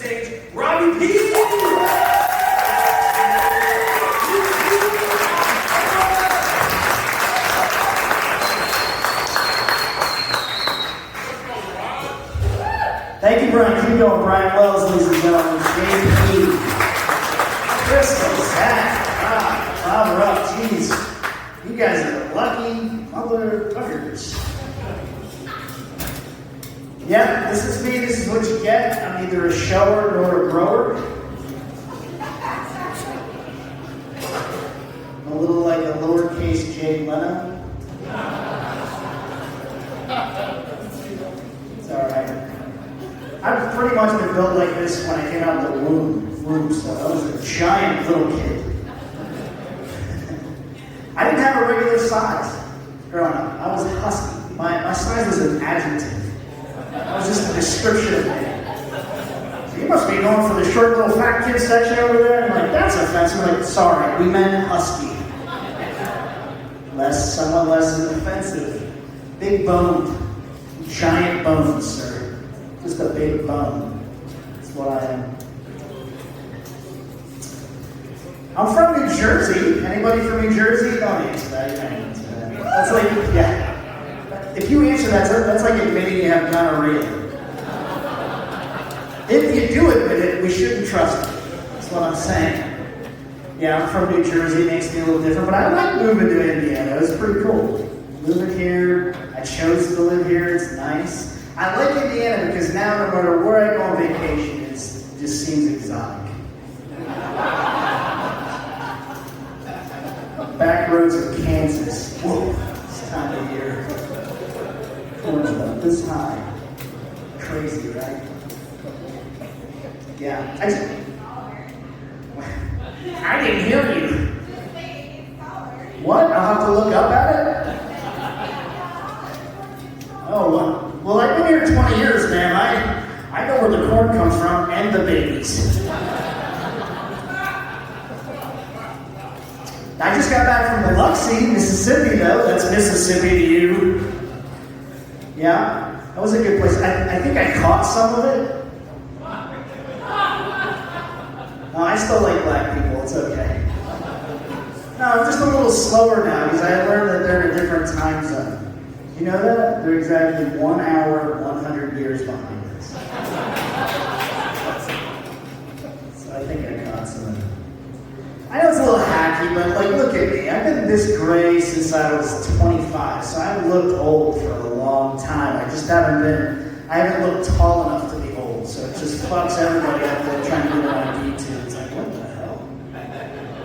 stage, Robby P. Thank you, Brian. Keep going, Brian Wells, ladies and gentlemen. JP. Crystal, Zach, Bob Rupp. Jeez, you guys are lucky motherfuckers. Yeah, this is me. This is what you get. I'm neither a shower nor a grower. I'm a little like a lowercase Jay Leno. It's all right. I've pretty much been built like this when I came out of the womb, so I was a giant little kid. I didn't have a regular size growing up. I was husky. My size was an adjective. That was just a description of me. So you must be going for the short little fat kid section over there. And I'm like, that's offensive. I'm like, sorry, we meant husky. Somewhat less than offensive. Big boned, giant bones, sir. Just a big bone. That's what I am. I'm from New Jersey. Anybody from New Jersey? Don't answer that. You can't answer that. That's like, yeah. If you answer that, that's like admitting you have gonorrhea. If you do admit it, we shouldn't trust it. That's what I'm saying. Yeah, I'm from New Jersey. It makes me a little different, but I like moving to Indiana. It was pretty cool. Moving here. I chose to live here. It's nice. I like Indiana because now no matter where I go on vacation, it just seems exotic. Back roads of Kansas. Whoa, this time of year. Corn's about this high. Crazy, right? Yeah. I didn't hear you. What? I'll have to look up at it? Oh, well, I've been here 20 years, man. I know where the corn comes from and the babies. I just got back from Biloxi, Mississippi, though. That's Mississippi to you. Yeah, that was a good place. I think I caught some of it. No, I still like black people. It's okay. No, I'm just a little slower now because I learned that they're in a different time zone. You know that? They're exactly 1 hour, 100 years behind us. So I think I caught some of it. I know it's a little hacky, but like, look at me. I've been this gray since I was 25, so I've looked old for a long time. I haven't looked tall enough to be old, so it just fucks everybody up there trying to get an ID too. It's like, what the hell?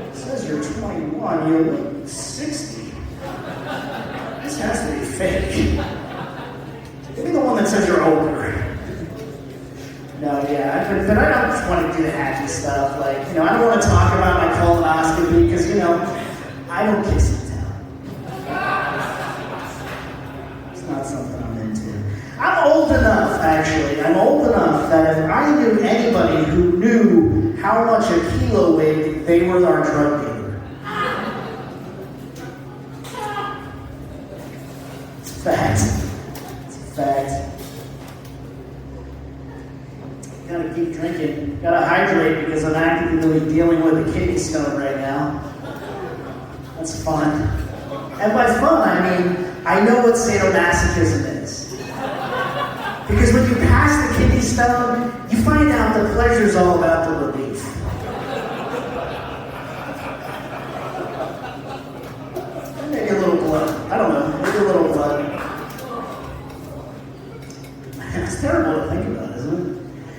It says you're 21, you look 60. This has to be fake. Give me the one that says you're older. No, yeah, but I don't want to do the hacky stuff. Like, I don't want to talk about my colonoscopy because, I don't kiss and tell. It's not something I'm into. I'm old enough, actually. I'm old enough that if I knew anybody who knew how much a kilo weighed, they were our drug dealer. Fact. It's a fact. Gotta keep drinking. Gotta hydrate because I'm actively dealing with a kidney stone right now. That's fun. And by fun, I mean, I know what sadomasochism is. Because when you pass the kidney stone, you find out the pleasure's all about the relief. Maybe a little blood. I don't know. Maybe a little blood. It's terrible to think about, isn't it?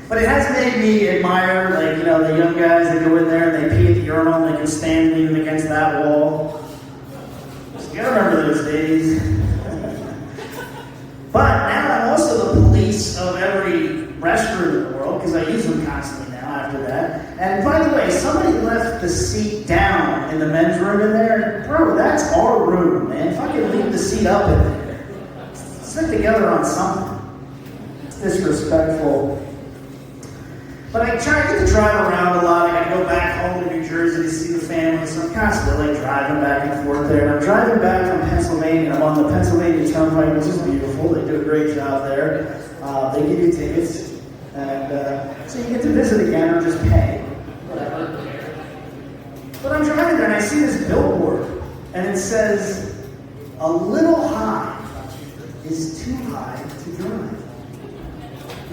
But it has made me admire, the young guys that go in there and they pee at the urinal and they can stand leaning against that wall. So you gotta remember those days. But now I'm also the police of every restroom in the world because I use them constantly now after that. And by the way, somebody left the seat down in the men's room in there. Bro, that's our room, man. If I could leave the seat up in there, sit together on something. It's disrespectful. But I try to get to drive around a lot. I go back home to New Jersey to see the family, so I'm constantly driving back and forth there. And I'm driving back from Pennsylvania. I'm on the Pennsylvania Turnpike, which is beautiful. They do a great job there. They give you tickets, and So you get to visit again or just pay, whatever. But I'm driving there and I see this billboard and it says, "A little high is too high to drive."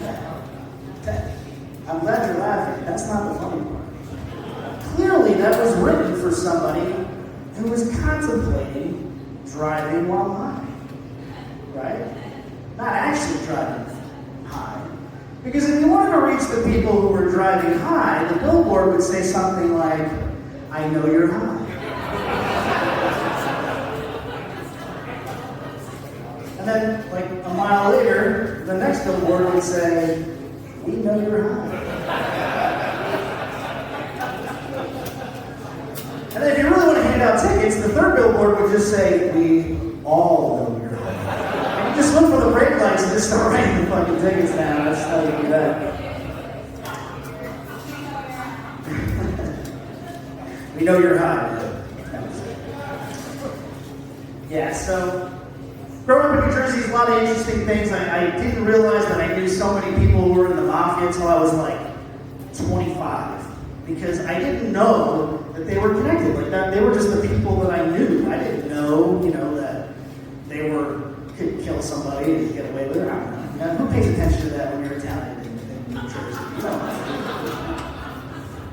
Yeah. I'm glad you're laughing. That's not the funny part. Clearly that was written for somebody who was contemplating driving while high. Right? Not actually driving high. Because if you wanted to reach the people who were driving high, the billboard would say something like, "I know you're high." And then, like a mile later, the next billboard would say, "We know you're high." And then if you really want to hand out tickets, the third billboard would just say, "We all know you're high." And you just look for the brake lights and just start writing the fucking tickets down. That's how you do that. We know you're high. Yeah, so growing up in New Jersey is a lot of interesting things. I didn't realize that I knew so many people who were in the mafia until I was like 25. Because I didn't know that they were connected like that. They were just the people that I knew. I didn't know, that they could kill somebody and get away with it. I don't know. Who pays attention to that when you're Italian in New Jersey? You know.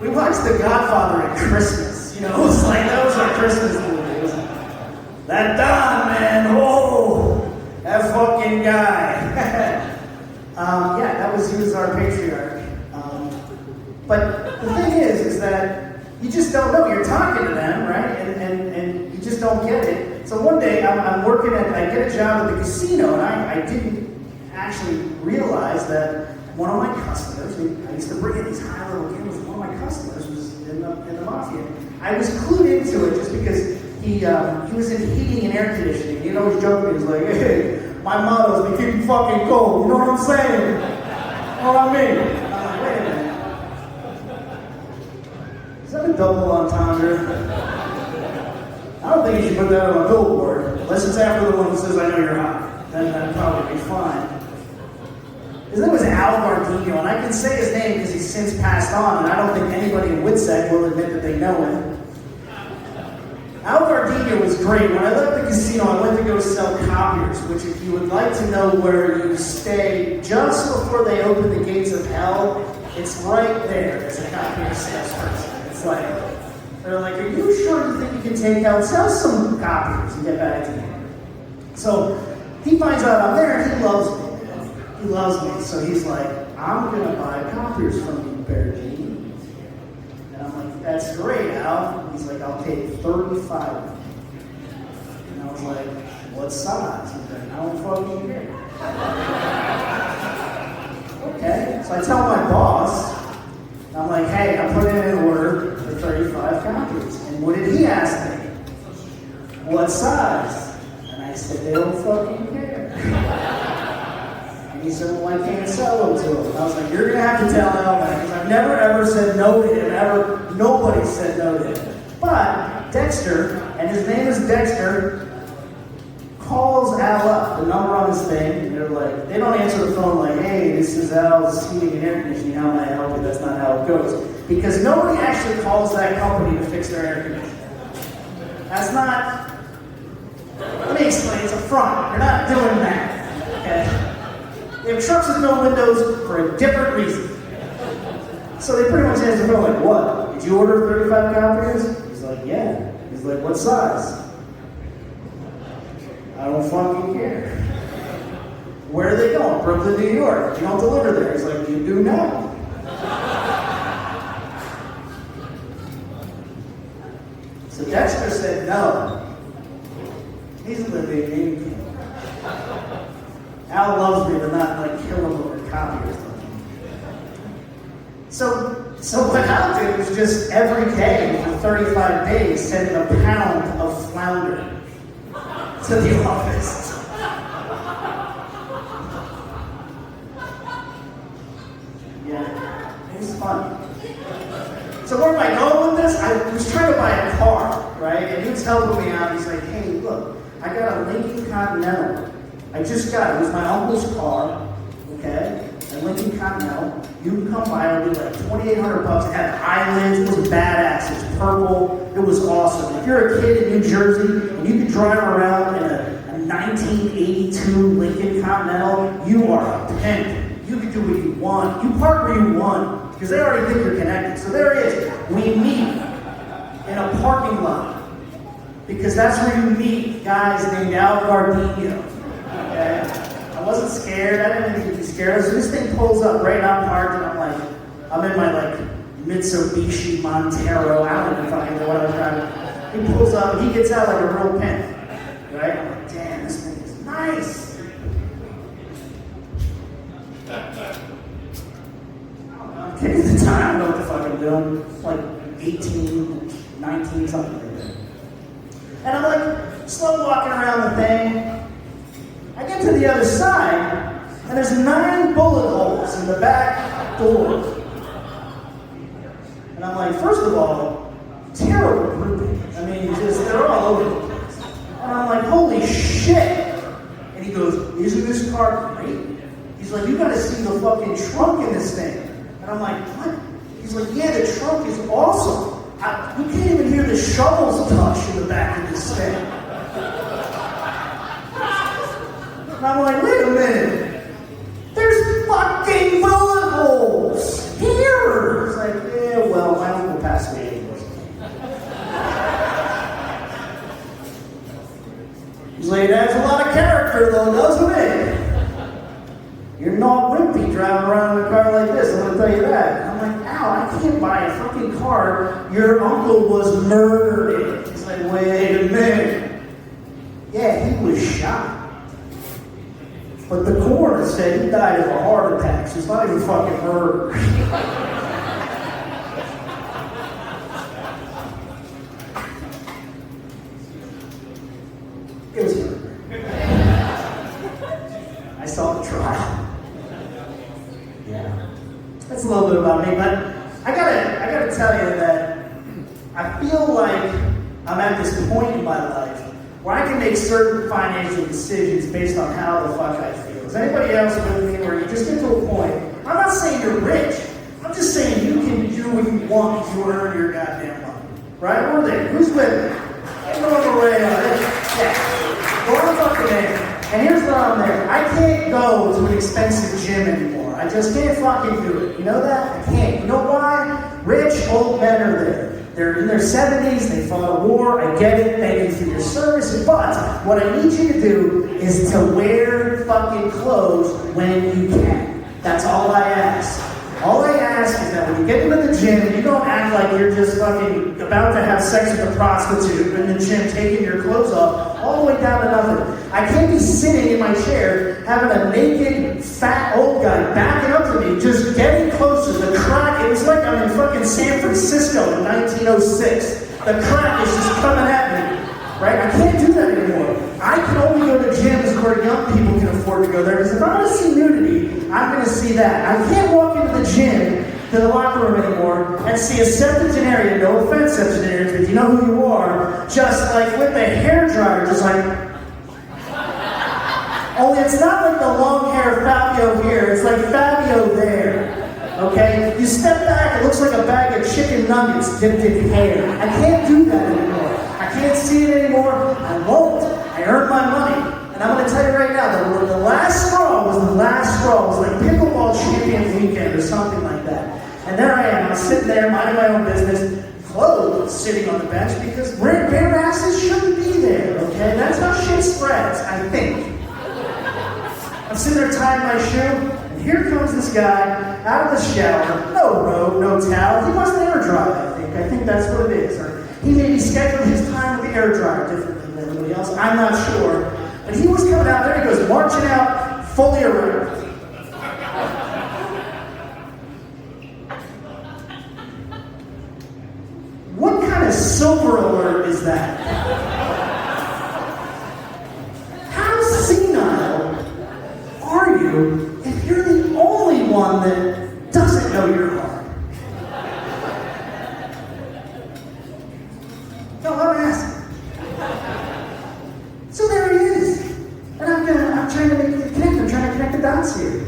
We watched The Godfather at Christmas. It was like, that was our Christmas movie. It was like, that Don, man, oh, that fucking guy. He was our patriarch. But the thing is that you just don't know. You're talking to them, right? And you just don't get it. So one day I'm working I get a job at the casino, and I didn't actually realize that one of my customers, I used to bring in these high-level gamblers, one of my customers was in the mafia. I was clued into it just because he was in heating and air conditioning. He'd always joke me, he was like, "Hey, my motto is we keep you fucking cold." You know what I'm saying? You know what I mean? I'm like, wait a minute. Is that a double entendre? I don't think you should put that on a billboard, unless it's after the one who says, "I know you're hot." Then that'd probably be fine. His name was Al Gardino, and I can say his name because he's since passed on, and I don't think anybody in Witsec will admit that they know him. Al Gardino was great. When I left the casino, I went to go sell copiers, which if you would like to know where you stay just before they open the gates of hell, it's right there as a copier salesperson. It's like, they're like, "Are you sure you think you can take out? Sell some copiers and get back to me." So he finds out I'm there, and he loves me. He loves me, so he's like, "I'm gonna buy copiers from you, Bergie." And I'm like, "That's great, Al." He's like, "I'll take 35. And I was like, "What size?" He's like, "I don't fucking care." Okay, so I tell my boss, I'm like, "Hey, I'm putting in an order for 35 copies." And what did he ask me? "What size?" And I said, "They don't fucking care." And he said, "Well, I can't sell them to him." And I was like, "You're going to have to tell Al that, because I've never ever said no to him. Nobody said no to him." But Dexter, and his name is Dexter, calls Al up, the number on his thing, and they're like, they don't answer the phone like, "Hey, this is Al's heating and air conditioning, how may I help you?" That's not how it goes. Because nobody actually calls that company to fix their air conditioning. That's not, let me explain, it's a front. You're not doing that, okay? They have trucks with no windows for a different reason. So they pretty much answer the phone like, "What? Did you order 35 copiers?" He's like, "Yeah." He's like, "What size?" "I don't fucking care." "Where are they going?" "Brooklyn, New York." "You don't deliver there." He's like, "You do now." So Dexter said no. He's living in Al loves me, but not like kill him over copy or something. So what Al did was just every day for 35 days send him a pound of flounder to the office. Yeah, it was fun. So where am I going with this? I was trying to buy a car, right? And he was helping me out. He's like, "Hey, look, I got a Lincoln Continental. I just got it. It was my uncle's car, okay? A Lincoln Continental. You can come by, it'll be like $2,800. It had eyelids, it was badass, it was purple, it was awesome. If you're a kid in New Jersey and you can drive around in a 1982 Lincoln Continental, you are a pimp. You can do what you want. You park where you want, because they already think you're connected. So there it is. We meet in a parking lot, because that's where you meet guys named Al Gardino. Okay? I wasn't scared. I didn't even be scared. So this thing pulls up right now, parked, and I'm in my Mitsubishi Montero. I don't even fucking know what I was driving. He pulls up, and he gets out like a real pimp. Right? I'm like, damn, this thing is nice. Okay, at the time, I don't know what the fuck I'm doing. Like 18, 19, something like that. And I'm like, slow walking around the thing. I get to the other side, and there's 9 bullet holes in the back door. And I'm like, first of all, terrible grouping. I mean, they're all over the place. And I'm like, holy shit. And he goes, isn't this car great? He's like, you gotta see the fucking trunk in this thing. And I'm like, what? He's like, yeah, the trunk is awesome. You can't even hear the shovels touch in the back of this thing. And I'm like, wait a minute. There's fucking bullet holes here. It's like, yeah, well, my uncle passed away anyways. He's like, that's a lot of character though, doesn't it? You're not wimpy driving around in a car like this, I'm going to tell you that. And I'm like, ow, I can't buy a fucking car your uncle was murdered in. He's like, wait a minute. Yeah, he was shot. But the coroner said he died of a heart attack, so it's not even fucking murder. It was murder. I saw the trial. Yeah. That's a little bit about me, but I gotta tell you that I feel like I'm at this point in my life where I can make certain financial decisions based on how the fuck I feel. Is anybody else with me where you just get to a point? I'm not saying you're rich. I'm just saying you can do what you want if you earn your goddamn money. Right? We're there. Who's with me? Everyone away on it. Yeah. Go on fucking there. And here's where I'm there. I can't go to an expensive gym anymore. I just can't fucking do it. You know that? I can't. You know why? Rich old men are there. They're in their 70s, they fought a war, I get it, thank you for your service, but what I need you to do is to wear fucking clothes when you can. That's all I ask. All I ask is that when you get into the gym, you don't act like you're just fucking about to have sex with a prostitute in the gym, taking your clothes off, all the way down to nothing. I can't be sitting in my chair, having a naked, fat old guy backing up to me, just getting closer. The crack, it was like I'm in fucking San Francisco in 1906. The crack is just coming at me. Right? I can't do that anymore. I can only go to gyms where young people can afford to go there, because if I'm going to see nudity, I'm going to see that. I can't walk into the gym, to the locker room anymore, and see a septuagenarian, no offense septuagenarians, but you know who you are, just like with the hair dryer, just like... Only it's not like the long hair Fabio here, it's like Fabio there. Okay? You step back, it looks like a bag of chicken nuggets dipped in hair. I can't do that anymore. I can't see it anymore. I won't. I earned my money. And I'm going to tell you right now, that the last straw was the last straw. It was like pickleball champion weekend or something like that. And there I am. I'm sitting there, minding my own business, clothed, sitting on the bench, because bare asses shouldn't be there, okay? That's how shit spreads, I think. I'm sitting there tying my shoe, and here comes this guy out of the shower, no robe, no towel. He wants to air dry, I think. I think that's what it is. Or he maybe scheduled his time with the air dryer differently than everybody else. I'm not sure. But he was coming out there, he goes marching out, fully erect. What kind of silver alert is that? How senile are you if you're the only one that doesn't know your heart? No, I'm asking. So there he is. And I'm trying to make the connect. I'm trying to connect the dots here.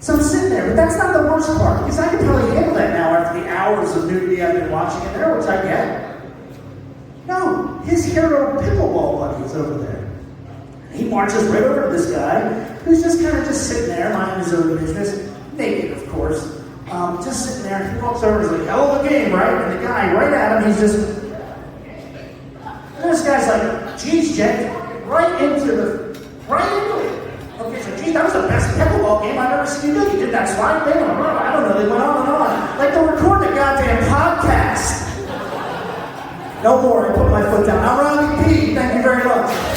So I'm sitting there, but that's not the worst part. part, because I can probably handle that now after the hours of nudity I've been watching in there, which I get. No, his hero pickleball buddy is over there. He marches right over to this guy, who's just kind of just sitting there, minding his own business, naked, of course. Just sitting there, he walks over and he's like, hell of a game, right? And the guy right at him, he's just... And this guy's like, geez, Jen, right into it. Okay, so geez, that was the best pickleball game I've ever seen you do. You did that slide thing, I don't know, they went on and on. Like they'll record a goddamn podcast. No more, I put my foot down. I'm Robby P, thank you very much.